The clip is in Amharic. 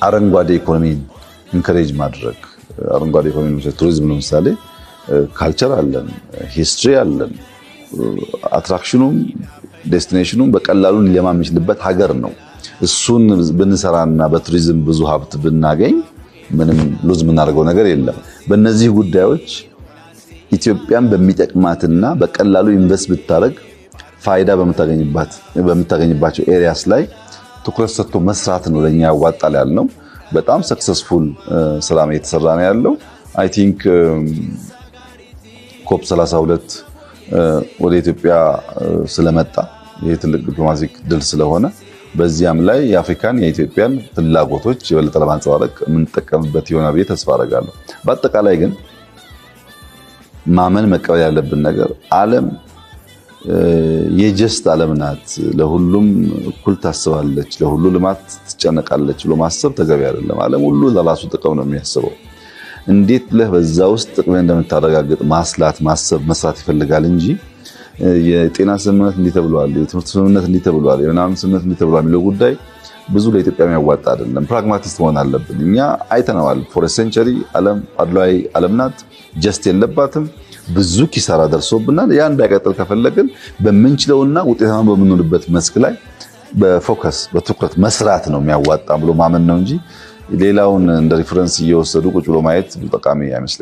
አረንጓዴ ኢኮኖሚን ኢንከሬጅ ማድረግ አረንጓዴ ኢኮኖሚ ቱሪዝም ለምሳሌ ካልቸር አለን፣ ሂስትሪ አለን። አትራክሽኑም ዴስቲኔሽኑም በቀላሉ ሊለማ የሚችልበት ሀገር ነው። እሱን ብንሰራና በቱሪዝም ብዙ ሀብት ብናገኝ ምንም ሉዝ የምናደርገው ነገር የለም። በእነዚህ ጉዳዮች ኢትዮጵያን በሚጠቅማትና በቀላሉ ኢንቨስት ብታደርግ ፋይዳ በምታገኝባቸው ኤሪያስ ላይ ትኩረት ሰጥቶ መስራት ነው ለኛ ያዋጣል ያልነው። በጣም ሰክሰስፉል ስራ እየተሰራ ነው ያለው። አይ ቲንክ ኮፕ 32 ወደ ኢትዮጵያ ስለመጣ ይሄ ትልቅ ዲፕሎማቲክ ድል ስለሆነ በዚያም ላይ የአፍሪካን የኢትዮጵያን ፍላጎቶች የበለጠ ለማንጸባረቅ የምንጠቀምበት ይሆናል ብዬ ተስፋ አደርጋለሁ። በአጠቃላይ ግን ማመን መቀበል ያለብን ነገር ዓለም የጀስት ዓለም ናት። ለሁሉም እኩል ታስባለች፣ ለሁሉ ልማት ትጨነቃለች ብሎ ማሰብ ተገቢ አይደለም። ዓለም ሁሉ ለራሱ ጥቅም ነው የሚያስበው። እንዴት ብለህ በዛ ውስጥ ጥቅምን እንደምታረጋግጥ ማስላት፣ ማሰብ፣ መስራት ይፈልጋል እንጂ የጤና ስምምነት እንዲህ ተብሏል፣ የትምህርት ስምምነት እንዲህ ተብሏል፣ የምናምን ስምምነት እንዲህ ተብሏል የሚለው ጉዳይ ብዙ ለኢትዮጵያ የሚያዋጣ አይደለም። ፕራግማቲስት መሆን አለብን። እኛ አይተነዋል። ፎር ሴንቸሪ ዓለም አድሏዊ ዓለም ናት። ጀስት የለባትም። ብዙ ኪሳራ ደርሶብናል። ያ እንዳይቀጥል ከፈለግን በምንችለውና ውጤታማ በምንሆንበት መስክ ላይ በፎከስ በትኩረት መስራት ነው የሚያዋጣ ብሎ ማመን ነው እንጂ ሌላውን እንደ ሪፈረንስ እየወሰዱ ቁጭ ብሎ ማየት ጠቃሚ አይመስለኝም።